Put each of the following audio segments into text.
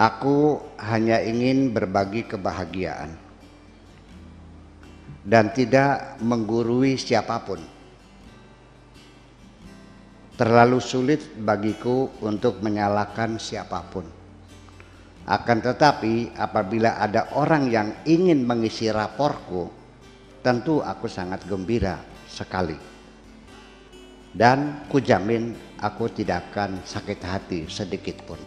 Aku hanya ingin berbagi kebahagiaan dan tidak menggurui siapapun. Terlalu sulit bagiku untuk menyalahkan siapapun. Akan tetapi apabila ada orang yang ingin mengisi raporku, tentu aku sangat gembira sekali. Dan kujamin aku tidak akan sakit hati sedikit pun.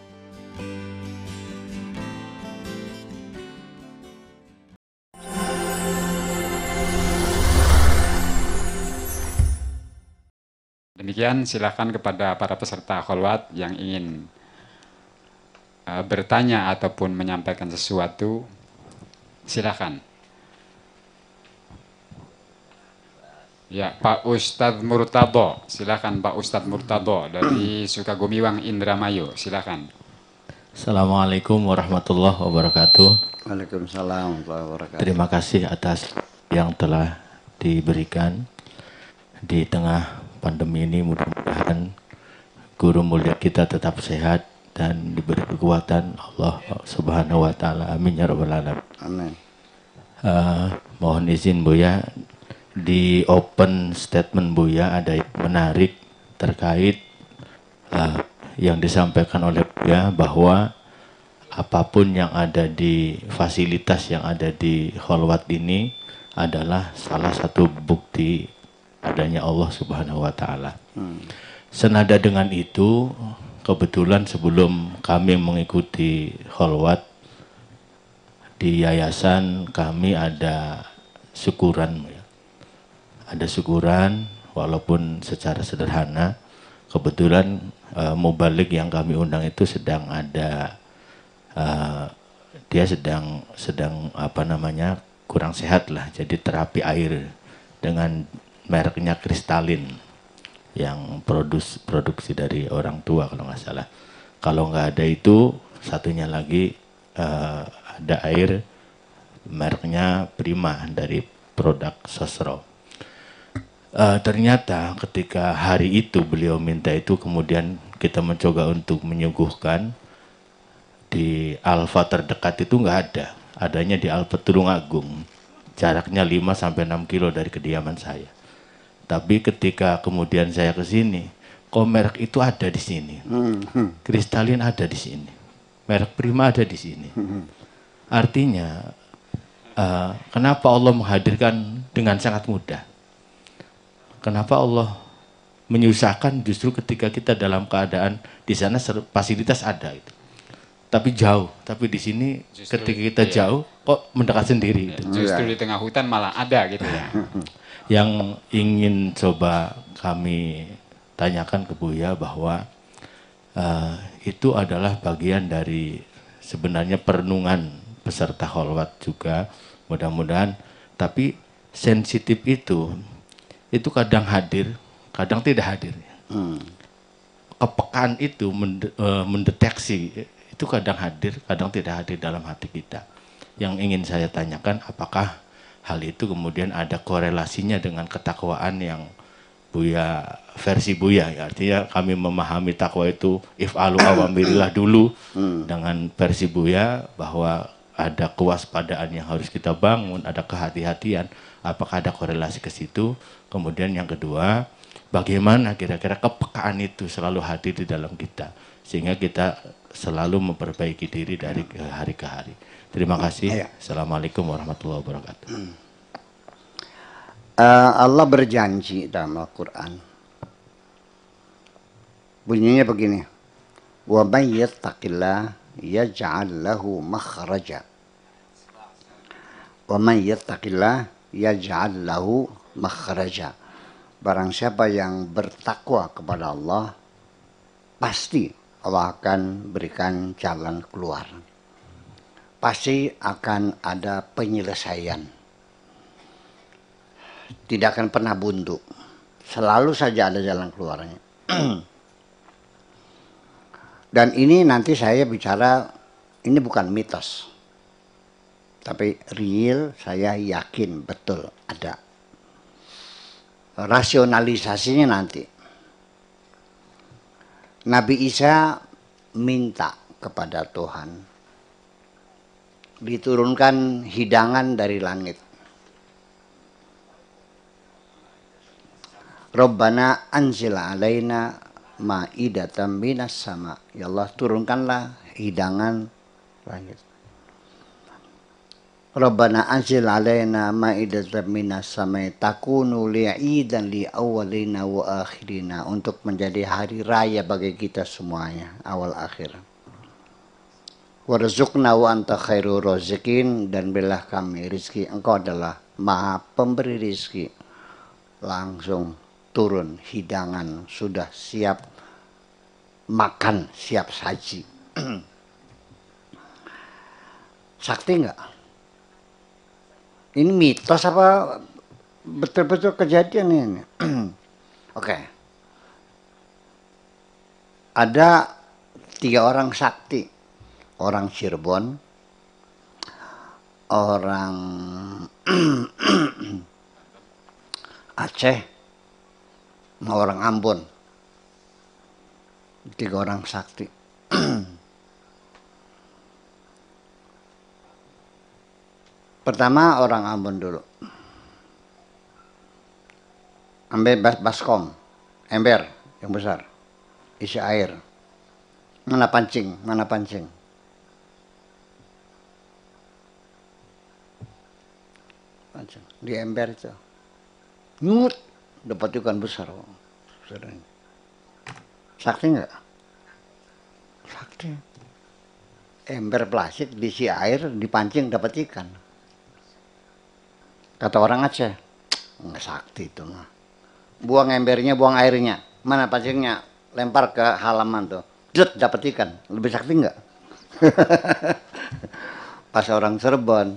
Demikian, silakan kepada para peserta kholwat yang ingin bertanya ataupun menyampaikan sesuatu, silakan. Ya, Pak Ustadz Murtado, silakan Pak Ustadz Murtado dari Sukagumiwang Indramayu, silakan. Assalamualaikum warahmatullahi wabarakatuh. Waalaikumsalam warahmatullahi wabarakatuh. Terima kasih atas yang telah diberikan di tengah pandemi ini. Mudah-mudahan guru mulia kita tetap sehat dan diberi kekuatan Allah Subhanahu wa taala. Amin ya rabbal alamin. Amin. Mohon izin Buya, di open statement Buya ada yang menarik terkait yang disampaikan oleh Buya bahwa apapun yang ada di fasilitas yang ada di kholwat ini adalah salah satu bukti adanya Allah Subhanahu wa taala. Senada dengan itu, kebetulan sebelum kami mengikuti kholwat di yayasan kami ada syukuran. Ada syukuran walaupun secara sederhana. Kebetulan mubalik yang kami undang itu sedang ada dia sedang apa namanya kurang sehat lah, jadi terapi air dengan mereknya Kristalin yang produksi dari orang tua kalau nggak salah. Kalau nggak ada itu satunya lagi ada air mereknya Prima dari produk Sosro. Ternyata ketika hari itu beliau minta itu, kemudian kita mencoba untuk menyuguhkan di Alfa terdekat itu nggak ada, adanya di Alfa Tulungagung, jaraknya 5-6 kilo dari kediaman saya. Tapi ketika kemudian saya ke sini, kok merek itu ada di sini, Kristalin ada di sini, merek Prima ada di sini. Artinya kenapa Allah menghadirkan dengan sangat mudah? Kenapa Allah menyusahkan justru ketika kita dalam keadaan di sana fasilitas ada itu, tapi jauh. Tapi di sini justru, ketika kita jauh kok mendekat sendiri. Justru di tengah hutan malah ada gitu ya. Yang ingin coba kami tanyakan ke Buya bahwa itu adalah bagian dari sebenarnya perenungan peserta kholwat juga, mudah-mudahan. Tapi sensitif itu kadang hadir, kadang tidak hadir. Kepekaan itu mendeteksi itu kadang hadir, kadang tidak hadir dalam hati kita. Yang ingin saya tanyakan, apakah hal itu kemudian ada korelasinya dengan ketakwaan yang Buya, versi Buya, ya, artinya kami memahami takwa itu if'alu awamirillah dulu, dengan versi Buya bahwa ada kewaspadaan yang harus kita bangun, ada kehati-hatian, apakah ada korelasi ke situ? Kemudian yang kedua, bagaimana kira-kira kepekaan itu selalu hadir di dalam kita, sehingga kita selalu memperbaiki diri dari hari ke hari. Terima kasih. Assalamualaikum warahmatullahi wabarakatuh. Allah berjanji dalam Al-Quran. Bunyinya begini. Wa may yattaqillah yaj'al lahu makhraja. Wa may yattaqillah yaj'al lahu makhraja. Barang siapa yang bertakwa kepada Allah, pasti Allah akan berikan jalan keluar. Pasti akan ada penyelesaian. Tidak akan pernah buntu. Selalu saja ada jalan keluarnya. Dan ini nanti saya bicara, ini bukan mitos. Tapi real, saya yakin betul ada. Rasionalisasinya nanti. Nabi Isa minta kepada Tuhan, diturunkan hidangan dari langit. Rabbana anzil alaina ma'idatan minas sama. Ya Allah, turunkanlah hidangan langit. Rabbana anzil alaina ma'idatan minas sama takunu li'idan li awalina wa akhirina, untuk menjadi hari raya bagi kita semuanya, awal akhir. Warzuqna wa anta khairur raziqin, dan berilah kami rizki, engkau adalah maha pemberi rizki. Langsung turun hidangan, sudah siap makan, siap saji. Sakti enggak? Ini mitos apa betul-betul kejadian ini? Oke. Ada 3 orang sakti. Orang Cirebon, orang Aceh, orang Ambon. 3 orang sakti. Pertama orang Ambon dulu. Ambil baskom, ember yang besar, isi air. Mana pancing, mana pancing. Pancing di ember itu. Nyut, dapat ikan besar. Sakti enggak? Sakti. Ember plastik diisi air, dipancing dapat ikan. Kata orang Aceh, enggak sakti itu mah. Buang embernya, buang airnya. Mana pancingnya? Lempar ke halaman tuh. Jut, dapat ikan. Lebih sakti enggak? Pas orang Cirebon,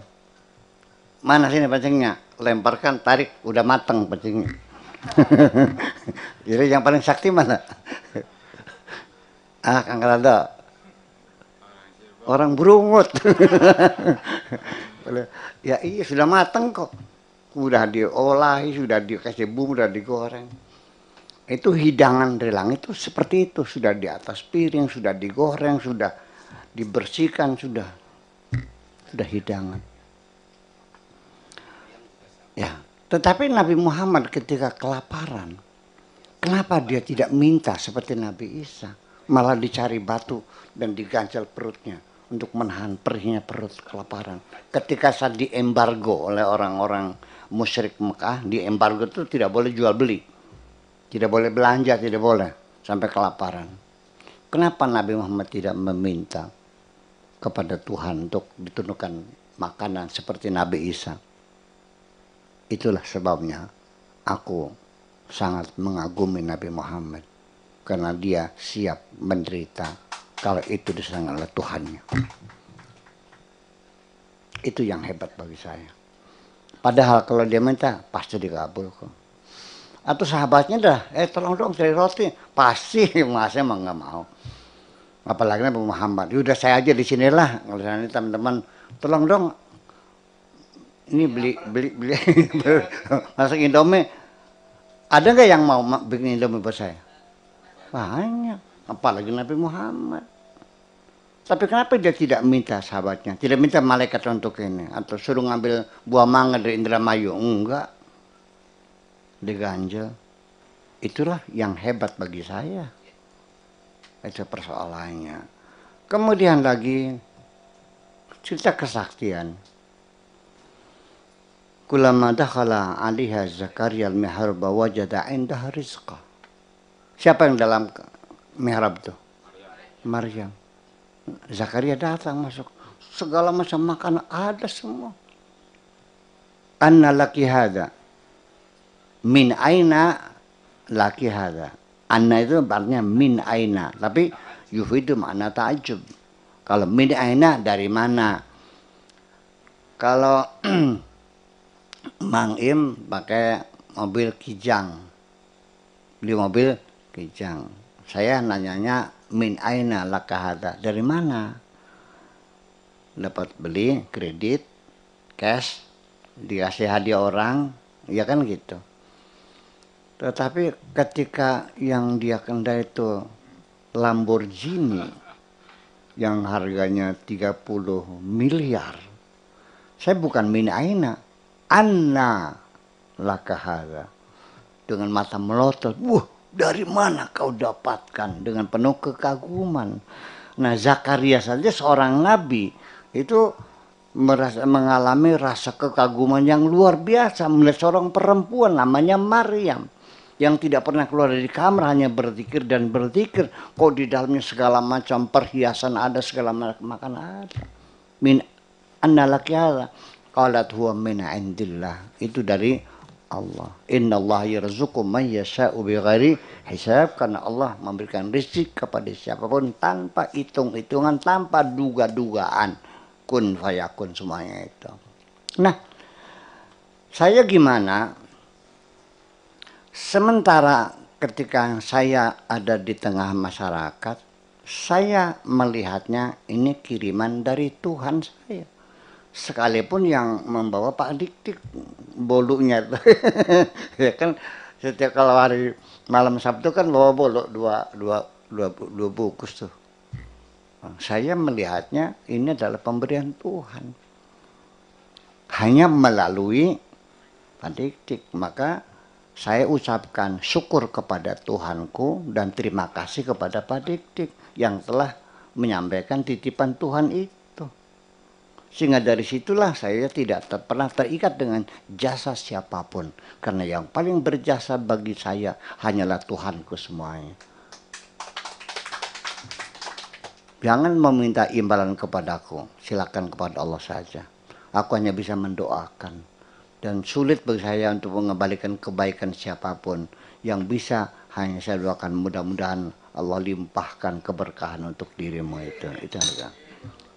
mana sini pancingnya? Lemparkan, tarik, udah mateng pancingnya. Jadi yang paling sakti mana? Kang Rado. Orang Brungut. Ya iya, sudah mateng kok. Sudah diolah, sudah dikasih bumbu, sudah digoreng. Itu hidangan dari langit itu seperti itu. Sudah di atas piring, sudah digoreng, sudah dibersihkan, sudah hidangan. Ya, tetapi Nabi Muhammad ketika kelaparan, kenapa dia tidak minta seperti Nabi Isa? Malah dicari batu dan diganjal perutnya untuk menahan perihnya perut kelaparan. Ketika saat diembargo oleh orang-orang musyrik Mekah, diembargo itu tidak boleh jual beli, tidak boleh belanja, tidak boleh sampai kelaparan. Kenapa Nabi Muhammad tidak meminta kepada Tuhan untuk diturunkan makanan seperti Nabi Isa? Itulah sebabnya aku sangat mengagumi Nabi Muhammad, karena dia siap menderita kalau itu disayang oleh Tuhannya. Itu yang hebat bagi saya. Padahal kalau dia minta pasti dikabul kok. Atau sahabatnya dah, tolong dong cari roti, pasti masnya emang nggak mau. Apalagi Nabi Muhammad, udah saya aja di sinilah. Kalau ini teman-teman, tolong dong, ini beli masak Indomie. Ada nggak yang mau bikin Indomie buat saya? Banyak, apalagi Nabi Muhammad. Tapi kenapa dia tidak minta sahabatnya, tidak minta malaikat untuk ini, atau suruh ngambil buah mangga dari Indramayu? Enggak, diganjel. Itulah yang hebat bagi saya. Itu persoalannya. Kemudian lagi cerita kesaktian. Kullama dakhala 'alaiha Zakaria al-mihrab wajada 'indaha rizqa. Siapa yang dalam mihrab itu? Maryam. Zakaria datang masuk, segala macam makanan ada semua. Anna laki hada, min aina laki hada. Anna itu artinya min aina, tapi yufidu makna ta'ajub. Kalau min aina dari mana? Kalau Mang Im pakai mobil Kijang, beli mobil Kijang. Saya nanyanya min aina lakahada, dari mana? Dapat beli kredit, cash, dikasih hadiah orang, ya kan gitu. Tetapi ketika yang dia kendai itu Lamborghini yang harganya 30 miliar, Saya bukan min aina, anna laka hadza. Dengan mata melotot, wah dari mana kau dapatkan, dengan penuh kekaguman. Nah Zakaria saja seorang nabi itu mengalami rasa kekaguman yang luar biasa melihat seorang perempuan namanya Maryam yang tidak pernah keluar dari kamar, hanya berzikir dan berzikir. Kok di dalamnya segala macam perhiasan ada, segala macam makanan ada. Min annalaki hadza qalat huwa min indillah, itu dari Allah. Innallaha yarzuqu man yasha'u bighairi hisab, karena Allah memberikan rezeki kepada siapapun tanpa hitung-hitungan, tanpa duga-dugaan. Kun fayakun semuanya itu. Nah, saya gimana? Sementara ketika saya ada di tengah masyarakat, saya melihatnya ini kiriman dari Tuhan saya. Sekalipun yang membawa Pak Dik-Dik bolunya ya kan, setiap kalau hari malam Sabtu kan bawa bolu dua bungkus tuh. Saya melihatnya ini adalah pemberian Tuhan hanya melalui Pak Dik-Dik. Maka saya ucapkan syukur kepada Tuhanku dan terima kasih kepada Pak Dik-Dik yang telah menyampaikan titipan Tuhan itu. Sehingga dari situlah saya tidak pernah terikat dengan jasa siapapun. Karena yang paling berjasa bagi saya hanyalah Tuhanku semuanya. Jangan meminta imbalan kepadaku, silakan kepada Allah saja. Aku hanya bisa mendoakan. Dan sulit bagi saya untuk mengembalikan kebaikan siapapun. Yang bisa hanya saya doakan, mudah-mudahan Allah limpahkan keberkahan untuk dirimu itu. Itu saja.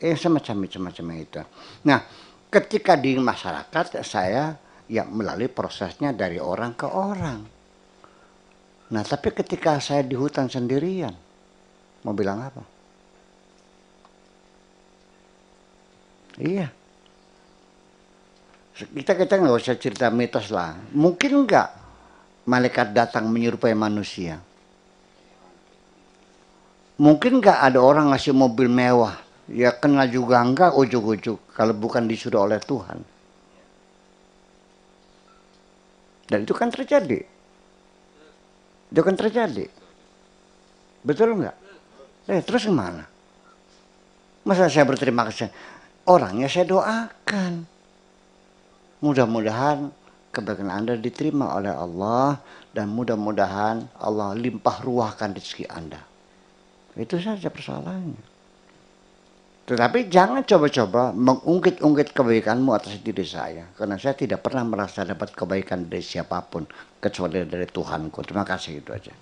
Semacam itu. Nah, ketika di masyarakat saya ya melalui prosesnya dari orang ke orang. Nah, tapi ketika saya di hutan sendirian, mau bilang apa? Iya. Kita nggak usah cerita mitos lah. Mungkin nggak malaikat datang menyerupai manusia? Mungkin nggak ada orang ngasih mobil mewah? Ya kenal juga enggak ujuk-ujuk kalau bukan disuruh oleh Tuhan. Dan itu kan terjadi. Itu kan terjadi. Betul enggak? Terus gimana? Masa saya berterima kasih? Orangnya saya doakan. Mudah-mudahan kebaikan Anda diterima oleh Allah dan mudah-mudahan Allah limpah ruahkan rezeki Anda. Itu saja persoalannya. Tetapi jangan coba-coba mengungkit-ungkit kebaikanmu atas diri saya. Karena saya tidak pernah merasa dapat kebaikan dari siapapun. Kecuali dari Tuhanku. Terima kasih, itu aja.